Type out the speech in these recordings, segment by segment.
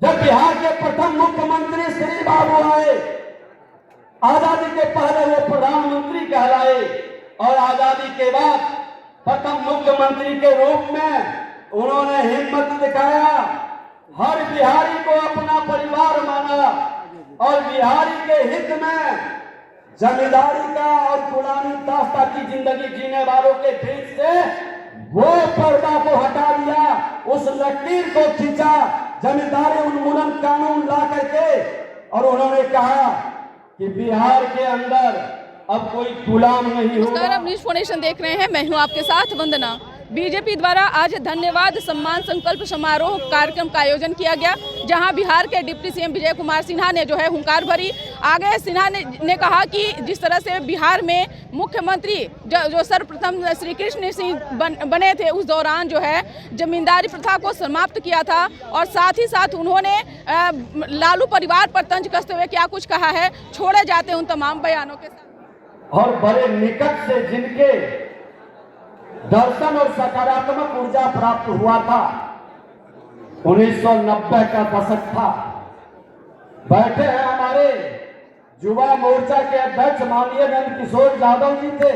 जब बिहार के प्रथम मुख्यमंत्री श्री बाबू आए, आजादी के पहले वो प्रधानमंत्री कहलाए और आजादी के बाद प्रथम मुख्यमंत्री के रूप में उन्होंने हिम्मत दिखाया, हर बिहारी को अपना परिवार माना और बिहारी के हित में जमींदारी का और गुलामी दास्ता की जिंदगी जीने वालों के बीच से वो पर्दा को हटा दिया, उस लकीर को खींचा, जमींदारी उन्मूलन कानून ला करके, और उन्होंने कहा कि बिहार के अंदर अब कोई गुलाम नहीं होगा। आप न्यूज़ फाउंडेशन देख रहे हैं, मैं हूं आपके साथ वंदना। बीजेपी द्वारा आज धन्यवाद सम्मान संकल्प समारोह कार्यक्रम का आयोजन किया गया, जहां बिहार के डिप्टी सीएम विजय कुमार सिन्हा ने जो है हुंकार भरी। आगे सिन्हा ने कहा कि जिस तरह से बिहार में मुख्यमंत्री जो सर्वप्रथम श्री कृष्ण सिंह बने थे, उस दौरान जो है जमींदारी प्रथा को समाप्त किया था, और साथ ही साथ उन्होंने लालू परिवार पर तंज कसते हुए क्या कुछ कहा है, छोड़े जाते उन तमाम बयानों के साथ। और बड़े निकट से जिनके दर्शन और सकारात्मक ऊर्जा प्राप्त हुआ था, 1990 का दशक था। बैठे हैं हमारे युवा मोर्चा के अध्यक्ष माननीय नंद किशोर यादव जी थे,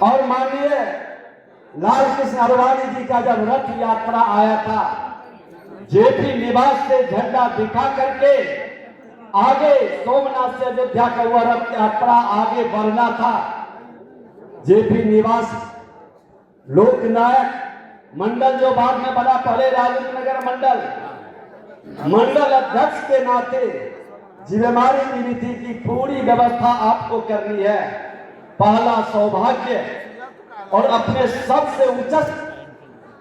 और माननीय लाल कृष्ण आडवाणी जी का जब रथ यात्रा आया था, जेपी निवास से झंडा दिखा करके आगे सोमनाथ से अयोध्या का हुआ रथ यात्रा आगे बढ़ना था। जेपी निवास लोकनायक मंडल जो बाद में बना, पहले राजेंद्र नगर मंडल अध्यक्ष के नाते जिम्मेदारी मिली थी कि पूरी व्यवस्था आपको करनी है। पहला सौभाग्य और अपने सबसे उच्च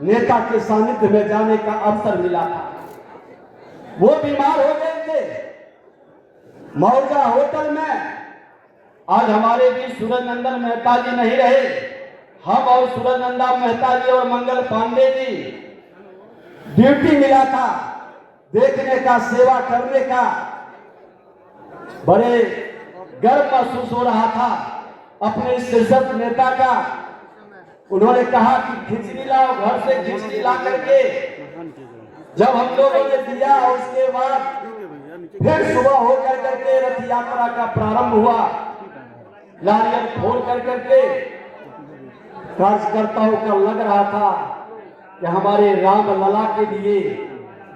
नेता के सानिध्य में जाने का अवसर मिला था। वो बीमार हो गए थे मौजा होटल में। आज हमारे बीच सूरज नंदन मेहता जी नहीं रहे, हम और सूरज नंदन मेहता जी और मंगल पांडे जी, ड्यूटी मिला था देखने का, सेवा करने का। बड़े गर्व महसूस हो रहा था अपने शीर्षक नेता का। उन्होंने कहा कि खिचड़ी लाओ, घर से खिचड़ी ला करके जब हम लोगों ने दिया, और उसके बाद फिर सुबह होकर करके रथ यात्रा का प्रारंभ हुआ। नारियल फोड़ कर करके कार्यकर्ताओं का लग रहा था कि हमारे राम लला के लिए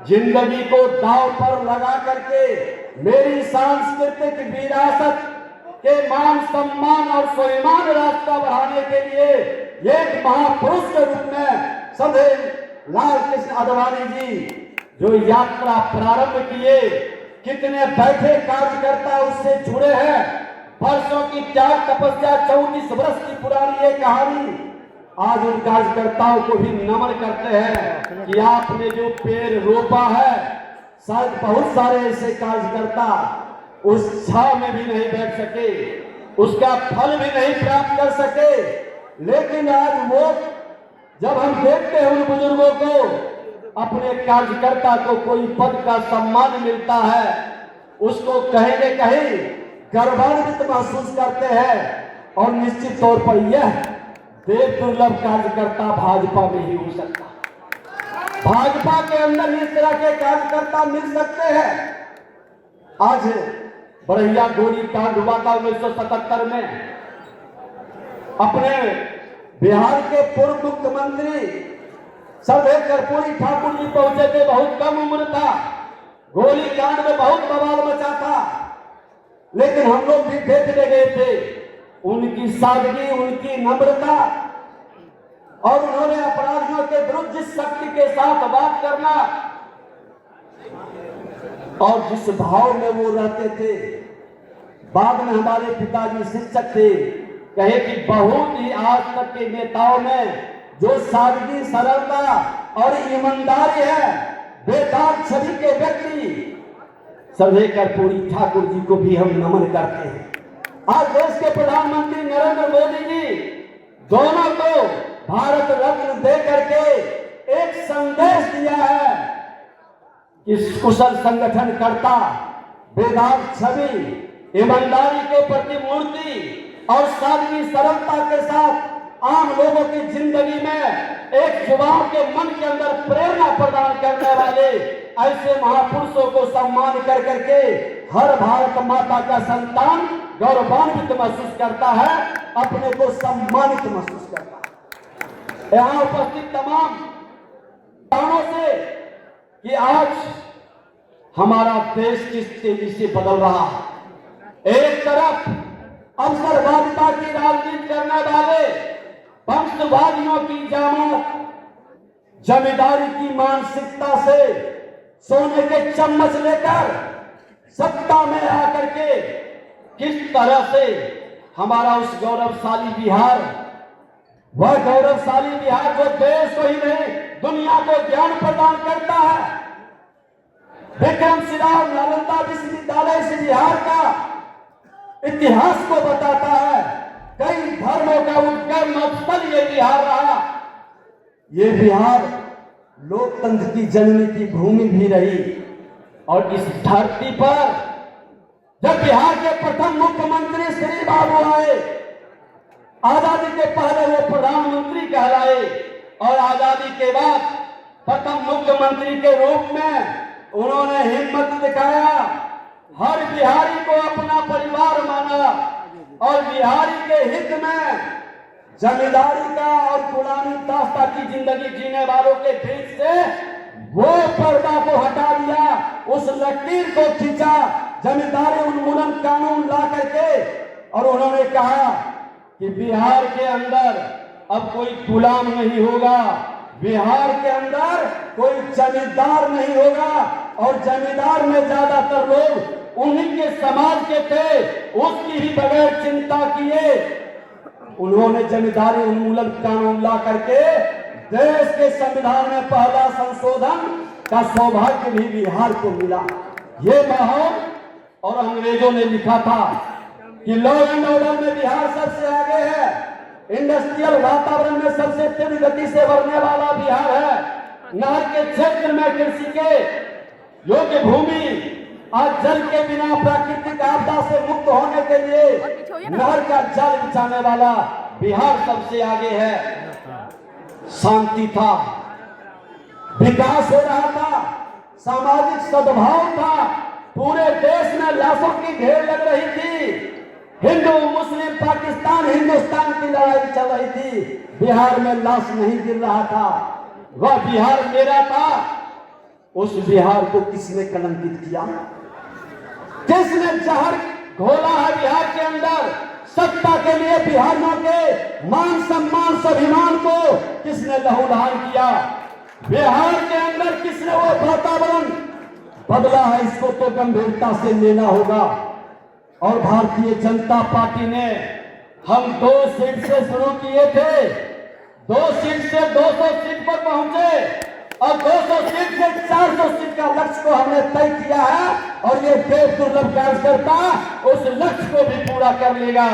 जिंदगी को दांव पर लगा करके मेरी सांस्कृतिक विरासत के मान सम्मान और स्वाभिमान रास्ता बढ़ाने के लिए एक महापुरुष के रूप में सदैव लाल कृष्ण आडवाणी जी जो यात्रा प्रारंभ किए, कितने बैठे कार्यकर्ता उससे जुड़े हैं। वर्षों की त्याग तपस्या, 34 वर्ष की पुरानी ये कहानी, आज उन कार्यकर्ताओं को भी नमन करते हैं कि आपने जो पेड़ रोपा है, शायद बहुत सारे ऐसे कार्यकर्ता उस छांव में भी नहीं बैठ सके, उसका फल भी नहीं प्राप्त कर सके, लेकिन आज वो जब हम देखते हैं उन बुजुर्गों को, अपने कार्यकर्ता को कोई पद का सम्मान मिलता है, उसको कहीं न कहीं गर्वान्वित महसूस करते हैं। और निश्चित तौर पर यह देव दुर्लभ कार्यकर्ता भाजपा में ही हो सकता। भाजपा के अंदर इस तरह के कार्यकर्ता मिल सकते हैं। आज बरैया गोली कांड हुआ था 1977 में, अपने बिहार के पूर्व मुख्यमंत्री सर्वदेव कर्पूरी ठाकुर जी पहुंचे थे, बहुत कम उम्र था, गोली कांड में बहुत बवाल मचा था, लेकिन हम लोग भी देखने गए थे उनकी सादगी, उनकी नम्रता, और उन्होंने अपराधियों के विरुद्ध जिस शक्ति के साथ बात करना और जिस भाव में वो रहते थे। बाद में हमारे पिताजी शिक्षक थे, कहे कि बहुत ही आज तक के नेताओं में जो सादगी, सरलता और ईमानदारी है, बेदाग छवि के व्यक्ति सर्वदेव कर्पूरी ठाकुर जी को भी हम नमन करते हैं। आज देश के प्रधानमंत्री नरेंद्र मोदी जी दोनों को भारत रत्न दे करके एक संदेश दिया है कि कुशल संगठनकर्ता, बेदाग छवि, ईमानदारी के प्रतिमूर्ति और सादगी सरलता के साथ आम लोगों की जिंदगी में एक युवाओं के मन के अंदर प्रेरणा प्रदान करने वाले ऐसे महापुरुषों को सम्मान कर करके हर भारत माता का संतान गौरवान्वित महसूस करता है, अपने को सम्मानित महसूस करता है। यहाँ उपस्थित तमाम कारणों से कि आज हमारा देश किस तेजी से बदल रहा है। एक तरफ अवसरवादिता की राजनीति करने वाले वंशवादियों की जमात जमींदारी की मानसिकता से सोने के चम्मच लेकर सत्ता में आकर के किस तरह से हमारा उस गौरवशाली बिहार, वह गौरवशाली बिहार जो देश को ही नहीं दुनिया को ज्ञान प्रदान करता है, विक्रमशिला नालंदा विश्वविद्यालय से बिहार का इतिहास को बताता है। कई धर्मों का उद्गम स्थल ये बिहार रहा। ये बिहार लोकतंत्र की जननी की भूमि भी रही। और इस धरती पर जब बिहार के प्रथम मुख्यमंत्री श्री बाबू आए, आजादी के पहले वो प्रधानमंत्री कहलाए और आजादी के बाद प्रथम मुख्यमंत्री के रूप में उन्होंने हिम्मत दिखाया, हर बिहारी को अपना परिवार माना और बिहारी के हित में जमींदारी का और गुलामी दास्ता की जिंदगी जीने वालों के बीच से वो पर्दा को हटा दिया, उस लकीर को खींचा, जमींदारी उन्मूलन कानून ला करके, और उन्होंने कहा कि बिहार के अंदर अब कोई गुलाम नहीं होगा, बिहार के अंदर कोई जमींदार नहीं होगा। और जमींदार में ज्यादातर लोग उन्हीं के समाज के थे, उसकी भी बगैर चिंता किए उन्होंने जमींदारी उन्मूलन कानून ला करके देश के संविधान में पहला संशोधन का सौभाग्य भी बिहार को मिला। ये माहौल, और अंग्रेजों ने लिखा था कि लॉ एंड ऑर्डर में बिहार सबसे आगे है, इंडस्ट्रियल वातावरण में सबसे तीव्र गति से बढ़ने वाला बिहार है, नहर के क्षेत्र में कृषि के योग्य भूमि, आज जल के बिना प्राकृतिक आपदा से मुक्त होने के लिए नहर का जाल बिछाने वाला बिहार सबसे आगे है। शांति था, विकास हो रहा था, सामाजिक सद्भाव था, पूरे देश में लाशों की ढेर लग रही थी, हिंदू मुस्लिम पाकिस्तान हिंदुस्तान की लड़ाई चल रही थी, बिहार में लाश नहीं गिर रहा था। वह बिहार मेरा था। उस बिहार को किसने कलंकित किया? किसने जहर घोला है बिहार के अंदर? सत्ता के लिए बिहारियों के मान सम्मान स्वाभिमान को किसने लहूलुहान किया? बिहार के अंदर किसने वो वातावरण बदला है? इसको तो गंभीरता से लेना होगा। और भारतीय जनता पार्टी ने, हम 2 सीट से शुरू किए थे, 2 सीट से 200 सीट पर पहुंचे और 200 सीट से 400 सीट का लक्ष्य को हमने तय किया है। और ये देश दुर्लभ कार्यकर्ता उस लक्ष्य को भी पूरा कर लेगा।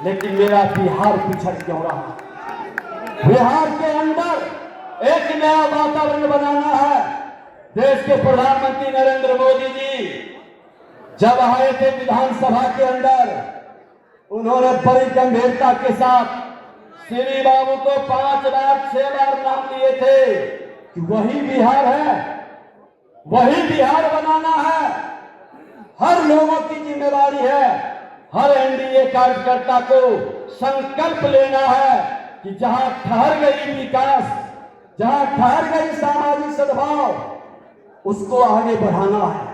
लेकिन मेरा बिहार पिछड़ क्यों रहा? बिहार के अंदर एक नया वातावरण बनाना है। देश के प्रधानमंत्री नरेंद्र मोदी जी जब आए थे विधानसभा के अंदर, उन्होंने बड़ी गंभीरता के साथ श्री बाबू को 5 बार 6 बार नाम दिए थे कि वही बिहार है, वही बिहार बनाना है। हर लोगों की जिम्मेदारी है, हर एनडीए कार्यकर्ता को संकल्प लेना है कि जहां ठहर गई विकास, जहां ठहर गई सामाजिक सद्भाव, उसको आगे बढ़ाना है।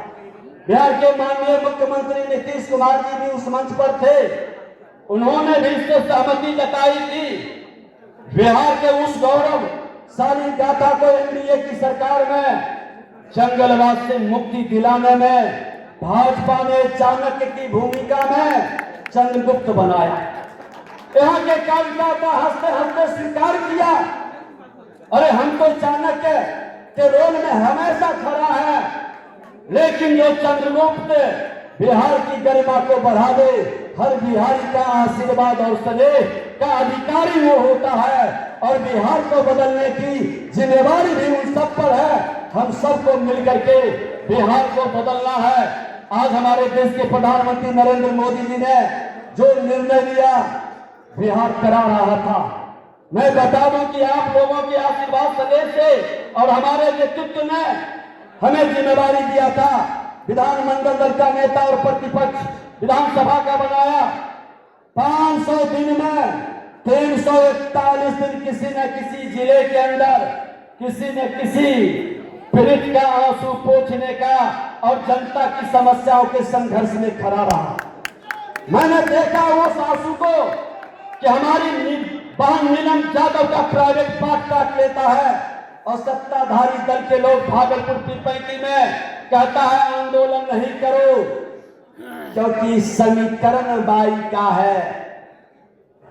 बिहार के माननीय मुख्यमंत्री नीतीश कुमार जी भी उस मंच पर थे, उन्होंने भी इससे सहमति जताई थी। बिहार के उस गौरवशाली गाथा को एनडीए की सरकार में जंगलवाद से मुक्ति दिलाने में भाजपा ने चाणक्य की भूमिका में चंद्रगुप्त बनाया। यहाँ के कार्यकर्ता हंसते हंसते स्वीकार किया, अरे हम तो चाणक्य के रोल में हमेशा खड़ा है, लेकिन जो चंद्रगुप्त बिहार की गरिमा को बढ़ा दे, हर बिहारी का आशीर्वाद और स्नेह का अधिकारी वो होता है। और बिहार को बदलने की जिम्मेवारी भी उन सब पर है। हम सबको मिलकर के बिहार को बदलना है। आज हमारे देश के प्रधानमंत्री नरेंद्र मोदी जी ने जो निर्णय लिया, बिहार करा रहा था, मैं बता दूं कि आप लोगों के आशीर्वाद सदैव से और हमारे नेतृत्व ने हमें जिम्मेदारी दिया था, विधानमंडल दल का नेता और प्रतिपक्ष विधानसभा का बनाया। 500 दिन में 341 दिन किसी न किसी जिले के अंदर किसी न किसी पीड़ित का आंसू पोंछने का और जनता की समस्याओं के संघर्ष में खड़ा रहा। मैंने देखा उस आंसू को कि हमारी बहन नीलम यादव का प्राइवेट पार्ट काट लेता है और सत्ताधारी दल के लोग भागलपुर पीरपैंती में कहता है आंदोलन नहीं करो क्योंकि समीकरण बाई का है।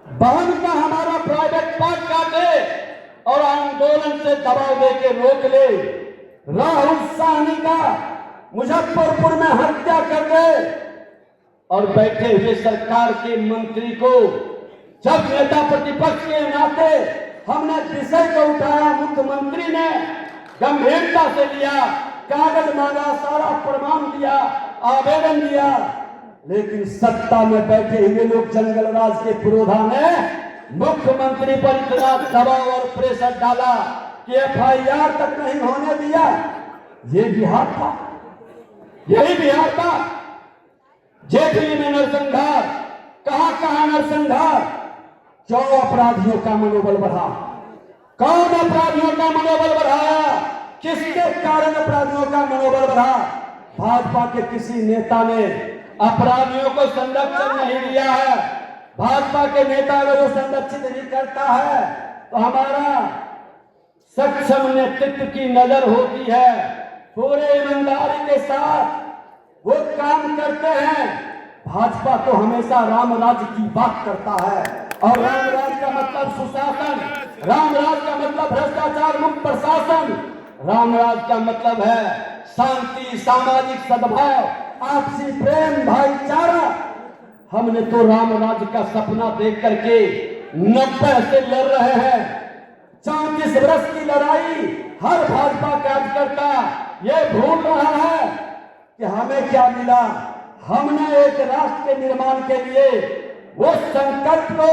बहन का हमारा प्राइवेट पार्ट काटे और आंदोलन से दबाव देके रोक ले। राहुल साहनी का मुजफ्फरपुर में हत्या कर दे और बैठे हुए सरकार के मंत्री को जब नेता प्रतिपक्ष के नाते हमने विषय को उठाया, मुख्यमंत्री ने गंभीरता से लिया, कागज मांगा, सारा प्रमाण दिया, आवेदन दिया, लेकिन सत्ता में बैठे हुए लोग जंगल राज के पुरोधा ने मुख्यमंत्री पर इतना दबाव और प्रेशर डाला कि FIR तक नहीं होने दिया। ये बिहार था, यही बिहार था। जेपी में नरसंहार, कहां नरसंहार। क्यों अपराधियों का मनोबल बढ़ा? कौन अपराधियों का मनोबल बढ़ाया? किसके कारण अपराधियों का मनोबल बढ़ा? भाजपा के किसी नेता ने अपराधियों को संरक्षण नहीं दिया है। भाजपा के नेता अगर वो संरक्षित नहीं करता है तो हमारा सक्षम नेतृत्व की नजर होती है, पूरे ईमानदारी के साथ वो काम करते हैं। भाजपा तो हमेशा राम राज्य की बात करता है और राम राज्य का मतलब सुशासन, राम राज्य का मतलब भ्रष्टाचार मुक्त प्रशासन, राम राज्य का मतलब है शांति, सामाजिक सद्भाव, आपसी प्रेम, भाईचारा। हमने तो राम राज्य का सपना देख करके 90 से लड़ रहे हैं। 34 वर्ष की लड़ाई हर भाजपा कार्यकर्ता ये भूल रहा है कि हमें क्या मिला। हमने एक राष्ट्र के निर्माण के लिए वो संकल्प को